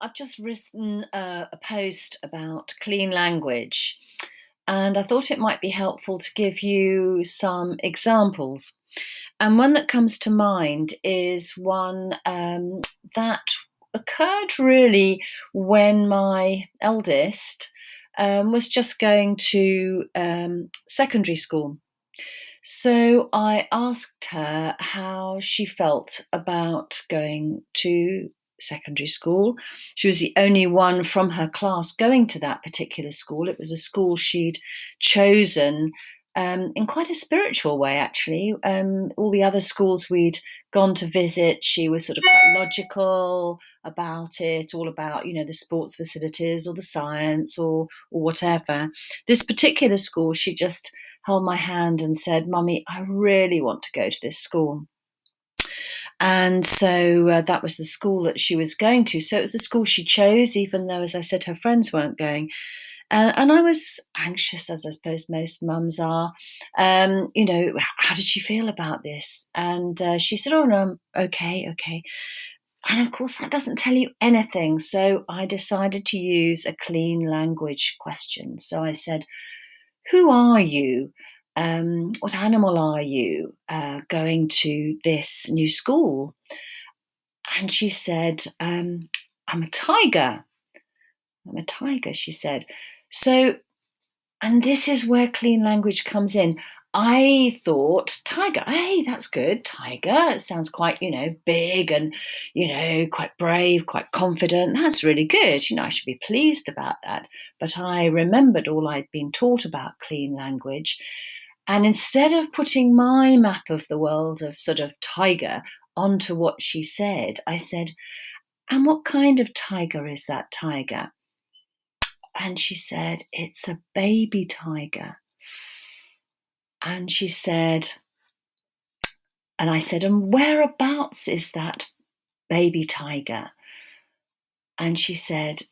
I've just written a post about clean language, and I thought it might be helpful to give you some examples. And one that comes to mind is one that occurred really when my eldest was just going to secondary school. So I asked her how she felt about going to secondary school. She was the only one from her class going to that particular school. It was a school she'd chosen in quite a spiritual way, actually. All the other schools we'd gone to visit, she was sort of quite logical about it, all about, the sports facilities or the science or whatever. This particular school, she just held my hand and said, "Mummy, I really want to go to this school." And so that was the school that she was going to. So it was the school she chose, even though, as I said, her friends weren't going. And I was anxious, as I suppose most mums are. How did she feel about this? And she said, "Oh, no, okay, okay." And of course, that doesn't tell you anything. So I decided to use a clean language question. So I said, "Who are you? What animal are you going to this new school?" And she said, "I'm a tiger. I'm a tiger," she said. So, and this is where clean language comes in. I thought, tiger, hey, that's good. Tiger, it sounds quite, big and, quite brave, quite confident. That's really good. I should be pleased about that. But I remembered all I'd been taught about clean language. And instead of putting my map of the world of sort of tiger onto what she said, I said, "And what kind of tiger is that tiger?" And she said, "It's a baby tiger." And she said, and I said, "And whereabouts is that baby tiger?" And she said,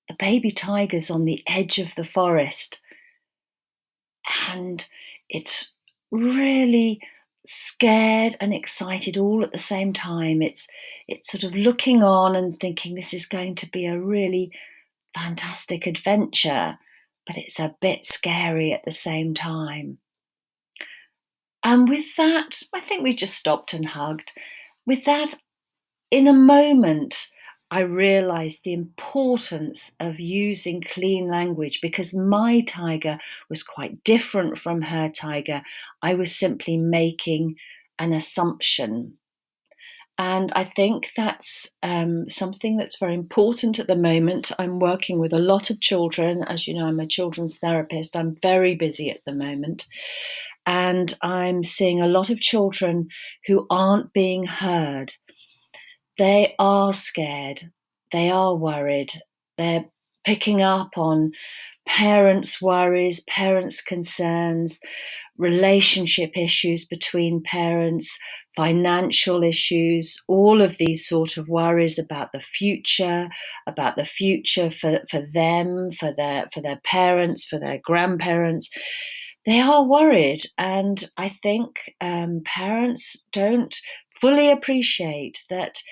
"The baby tiger's on the edge of the forest. And it's really scared and excited all at the same time. It's sort of looking on and thinking this is going to be a really fantastic adventure, but it's a bit scary at the same time." And with that, I think we just stopped and hugged. With that, in a moment, I realized the importance of using clean language because my tiger was quite different from her tiger. I was simply making an assumption. And I think that's something that's very important at the moment. I'm working with a lot of children. As you know, I'm a children's therapist. I'm very busy at the moment. And I'm seeing a lot of children who aren't being heard. They are scared. They are worried. They're picking up on parents' worries, parents' concerns, relationship issues between parents, financial issues, all of these sort of worries about the future for them, for their parents, for their grandparents. They are worried, and I think parents don't fully appreciate that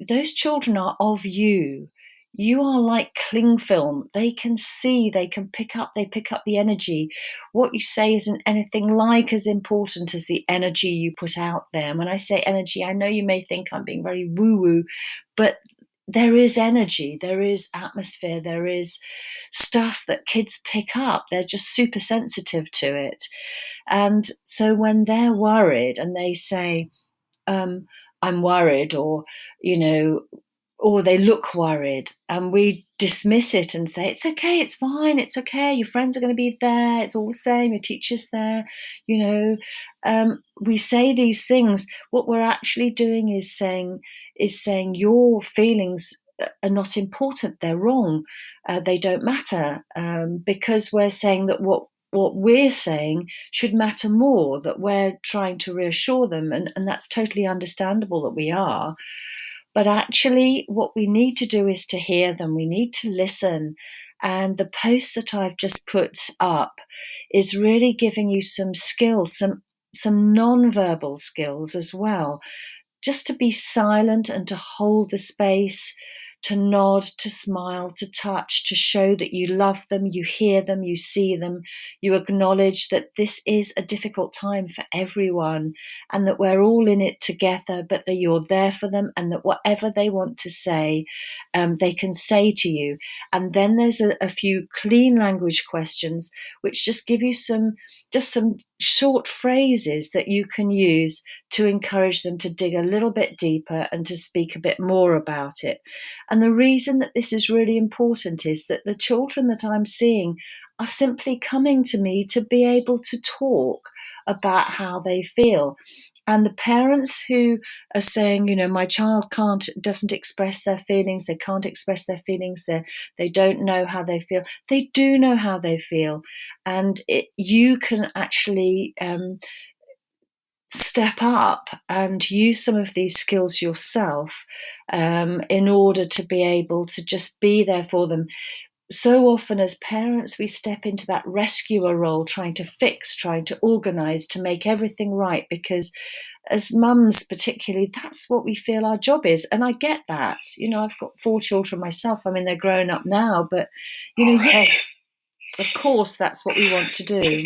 those children are of you. You are like cling film. They can see, they pick up the energy. What you say isn't anything like as important as the energy you put out there. And when I say energy, I know you may think I'm being very woo-woo, but there is energy, there is atmosphere, there is stuff that kids pick up. They're just super sensitive to it. And so when they're worried and they say, "I'm worried," you know, or they look worried, and we dismiss it and say, "It's okay, it's fine, it's okay. Your friends are going to be there. It's all the same. Your teacher's there." We say these things. What we're actually doing is saying your feelings are not important. They're wrong. They don't matter because we're saying that what we're saying should matter more, that we're trying to reassure them. And that's totally understandable that we are. But actually, what we need to do is to hear them. We need to listen. And the post that I've just put up is really giving you some skills, some non-verbal skills as well, just to be silent and to hold the space, to nod, to smile, to touch, to show that you love them, you hear them, you see them, you acknowledge that this is a difficult time for everyone and that we're all in it together, but that you're there for them and that whatever they want to say, they can say to you. And then there's a few clean language questions which just give you some short phrases that you can use to encourage them to dig a little bit deeper and to speak a bit more about it. And the reason that this is really important is that the children that I'm seeing are simply coming to me to be able to talk about how they feel. And the parents who are saying, my child doesn't express their feelings, they can't express their feelings, they don't know how they feel. They do know how they feel. And you can actually step up and use some of these skills yourself in order to be able to just be there for them. So often as parents, we step into that rescuer role, trying to fix, trying to organise, to make everything right, because as mums particularly, that's what we feel our job is. And I get that. I've got 4 children myself. I mean, they're growing up now, but, yes, of course, that's what we want to do.